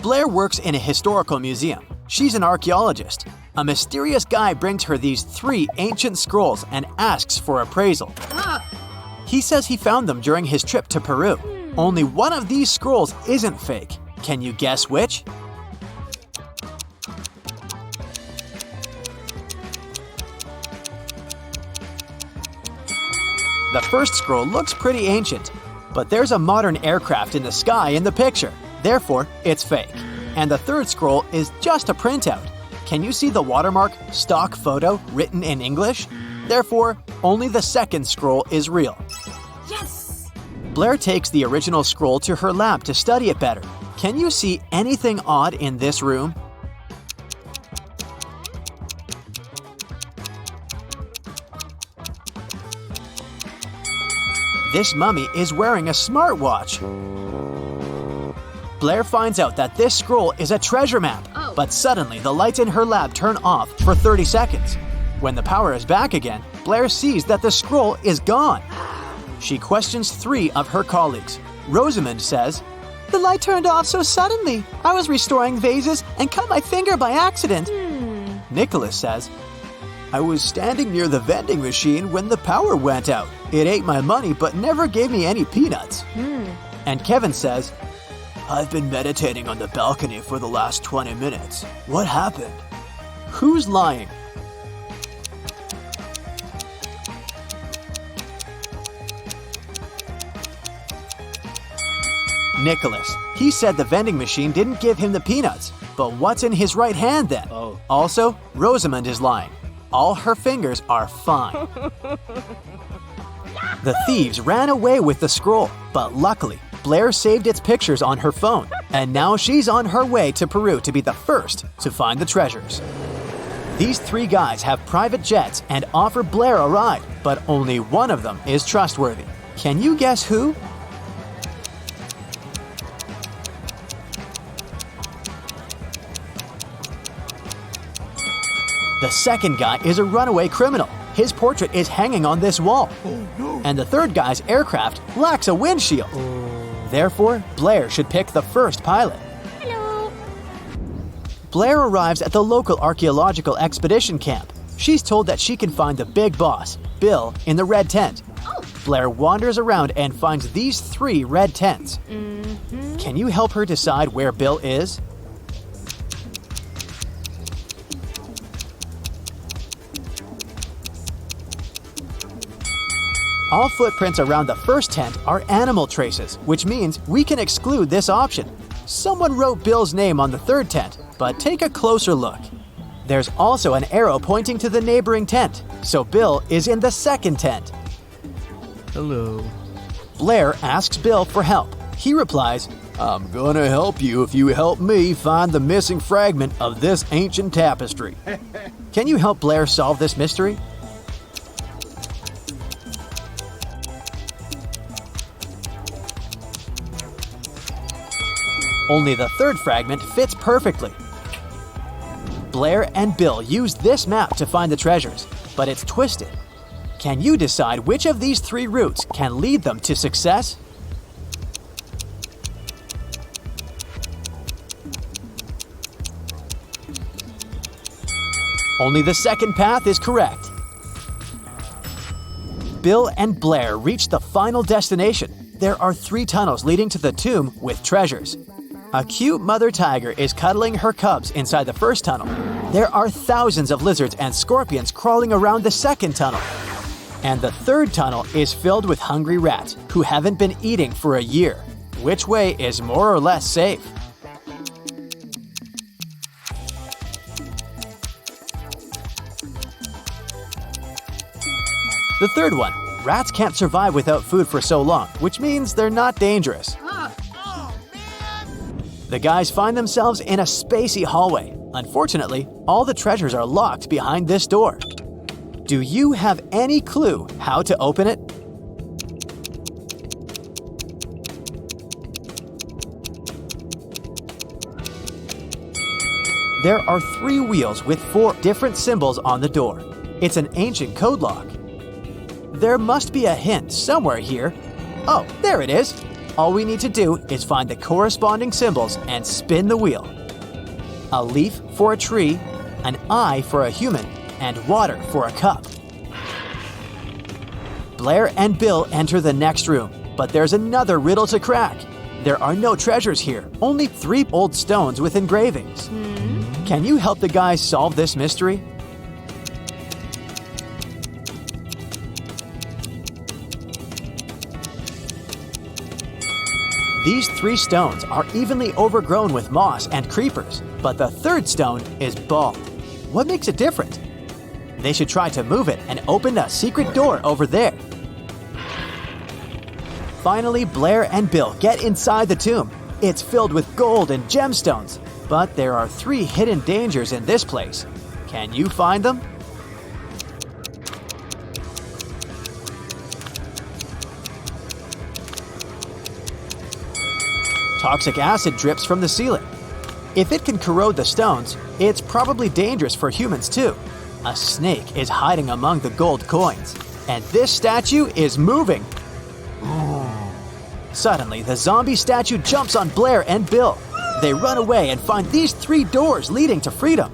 Blair works in a historical museum. She's an archaeologist. A mysterious guy brings her these 3 ancient scrolls and asks for appraisal. He says he found them during his trip to Peru. Only one of these scrolls isn't fake. Can you guess which? The first scroll looks pretty ancient, but there's a modern aircraft in the sky in the picture. Therefore, it's fake. And the third scroll is just a printout. Can you see the watermark stock photo written in English? Therefore, only the second scroll is real. Yes! Blair takes the original scroll to her lab to study it better. Can you see anything odd in this room? This mummy is wearing a smartwatch. Blair finds out that this scroll is a treasure map, but suddenly the lights in her lab turn off for 30 seconds. When the power is back again, Blair sees that the scroll is gone. She questions 3 of her colleagues. Rosamund says, "The light turned off so suddenly. I was restoring vases and cut my finger by accident." Nicholas says, "I was standing near the vending machine when the power went out. It ate my money but never gave me any peanuts." And Kevin says, "I've been meditating on the balcony for the last 20 minutes. What happened?" Who's lying? Nicholas. He said the vending machine didn't give him the peanuts. But what's in his right hand then? Also, Rosamund is lying. All her fingers are fine. The thieves ran away with the scroll, but luckily, Blair saved its pictures on her phone, and now she's on her way to Peru to be the first to find the treasures. These 3 guys have private jets and offer Blair a ride, but only one of them is trustworthy. Can you guess who? The second guy is a runaway criminal. His portrait is hanging on this wall. And the third guy's aircraft lacks a windshield. Therefore, Blair should pick the first pilot. Hello. Blair arrives at the local archaeological expedition camp. She's told that she can find the big boss, Bill, in the red tent. Blair wanders around and finds these 3 red tents. Can you help her decide where Bill is? All footprints around the first tent are animal traces, which means we can exclude this option. Someone wrote Bill's name on the third tent, but take a closer look. There's also an arrow pointing to the neighboring tent, so Bill is in the second tent. Hello. Blair asks Bill for help. He replies, "I'm gonna help you if you help me find the missing fragment of this ancient tapestry." Can you help Blair solve this mystery? Only the third fragment fits perfectly. Blair and Bill use this map to find the treasures, but it's twisted. Can you decide which of these 3 routes can lead them to success? Only the second path is correct. Bill and Blair reach the final destination. There are 3 tunnels leading to the tomb with treasures. A cute mother tiger is cuddling her cubs inside the first tunnel. There are thousands of lizards and scorpions crawling around the second tunnel. And the third tunnel is filled with hungry rats who haven't been eating for a year. Which way is more or less safe? The third one. Rats can't survive without food for so long, which means they're not dangerous. The guys find themselves in a spacey hallway. Unfortunately, all the treasures are locked behind this door. Do you have any clue how to open it? There are 3 wheels with 4 different symbols on the door. It's an ancient code lock. There must be a hint somewhere here. Oh, there it is. All we need to do is find the corresponding symbols and spin the wheel. A leaf for a tree, an eye for a human, and water for a cup. Blair and Bill enter the next room, but there's another riddle to crack. There are no treasures here, only 3 old stones with engravings. Can you help the guys solve this mystery? These 3 stones are evenly overgrown with moss and creepers, but the 3rd stone is bald. What makes it different? They should try to move it and open a secret door over there. Finally, Blair and Bill get inside the tomb. It's filled with gold and gemstones, but there are 3 hidden dangers in this place. Can you find them? Toxic acid drips from the ceiling. If it can corrode the stones, it's probably dangerous for humans too. A snake is hiding among the gold coins, and this statue is moving. Suddenly, the zombie statue jumps on Blair and Bill. They run away and find these 3 doors leading to freedom.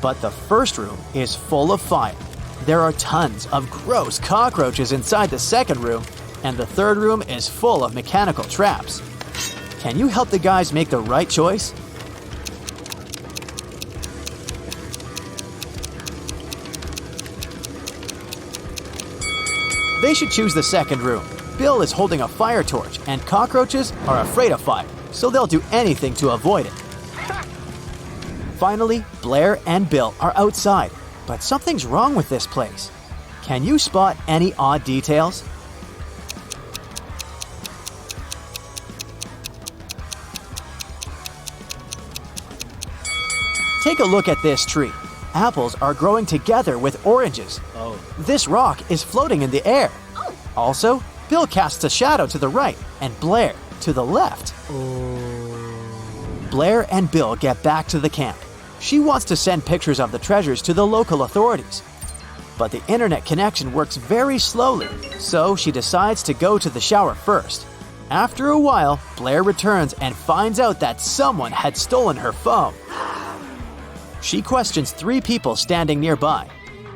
But the first room is full of fire. There are tons of gross cockroaches inside the second room, and the third room is full of mechanical traps. Can you help the guys make the right choice? They should choose the second room. Bill is holding a fire torch, and cockroaches are afraid of fire, so they'll do anything to avoid it. Finally, Blair and Bill are outside, but something's wrong with this place. Can you spot any odd details? Take a look at this tree. Apples are growing together with oranges. This rock is floating in the air. Also, Bill casts a shadow to the right and Blair to the left. Blair and Bill get back to the camp. She wants to send pictures of the treasures to the local authorities. But the internet connection works very slowly, so she decides to go to the shower first. After a while, Blair returns and finds out that someone had stolen her phone. She questions 3 people standing nearby.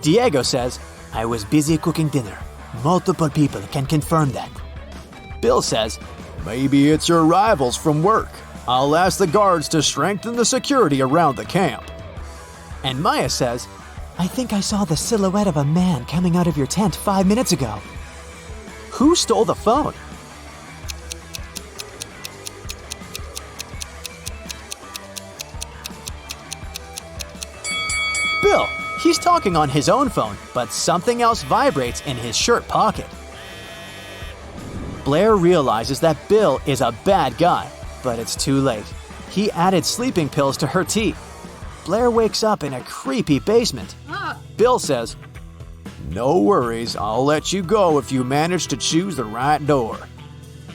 Diego says, "I was busy cooking dinner. Multiple people can confirm that." Bill says, "Maybe it's your rivals from work. I'll ask the guards to strengthen the security around the camp." And Maya says, "I think I saw the silhouette of a man coming out of your tent 5 minutes ago." Who stole the phone? Bill. He's talking on his own phone, but something else vibrates in his shirt pocket. Blair realizes that Bill is a bad guy, but it's too late. He added sleeping pills to her tea. Blair wakes up in a creepy basement. Bill says, "No worries, I'll let you go if you manage to choose the right door."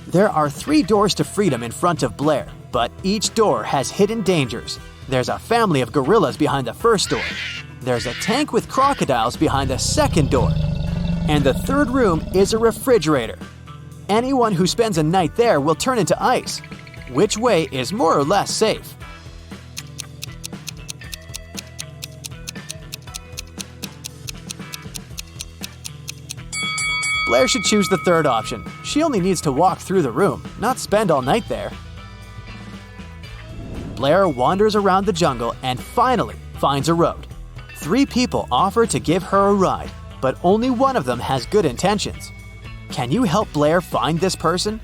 There are 3 doors to freedom in front of Blair, but each door has hidden dangers. There's a family of gorillas behind the first door. There's a tank with crocodiles behind the second door. And the third room is a refrigerator. Anyone who spends a night there will turn into ice. Which way is more or less safe? Blair should choose the third option. She only needs to walk through the room, not spend all night there. Blair wanders around the jungle and finally finds a road. 3 people offer to give her a ride, but only one of them has good intentions. Can you help Blair find this person?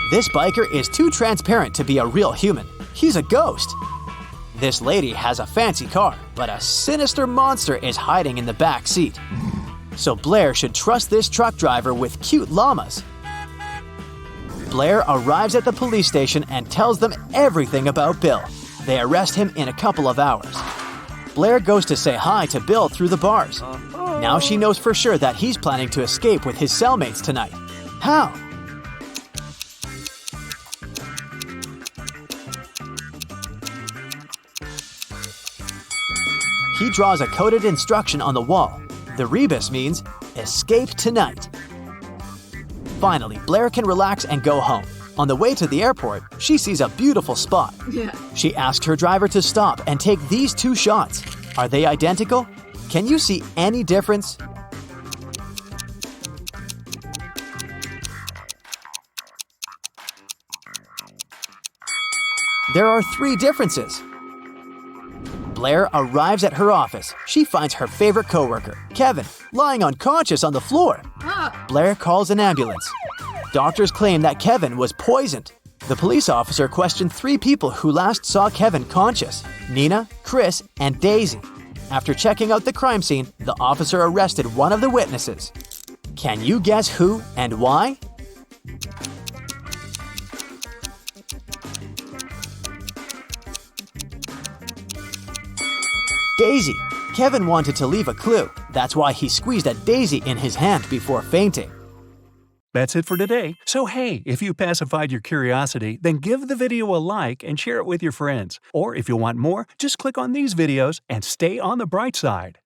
This biker is too transparent to be a real human. He's a ghost. This lady has a fancy car, but a sinister monster is hiding in the back seat. So Blair should trust this truck driver with cute llamas. Blair arrives at the police station and tells them everything about Bill. They arrest him in a couple of hours. Blair goes to say hi to Bill through the bars. Now she knows for sure that he's planning to escape with his cellmates tonight. How? He draws a coded instruction on the wall. The rebus means, escape tonight. Finally, Blair can relax and go home. On the way to the airport, she sees a beautiful spot. Yeah. She asks her driver to stop and take these 2 shots. Are they identical? Can you see any difference? There are 3 differences. Blair arrives at her office. She finds her favorite coworker, Kevin, lying unconscious on the floor. Blair calls an ambulance. Doctors claim that Kevin was poisoned. The police officer questioned 3 people who last saw Kevin conscious: Nina, Chris, and Daisy. After checking out the crime scene, the officer arrested one of the witnesses. Can you guess who and why? Daisy. Kevin wanted to leave a clue. That's why he squeezed a daisy in his hand before fainting. That's it for today. So hey, if you pacified your curiosity, then give the video a like and share it with your friends. Or if you want more, just click on these videos and stay on the bright side.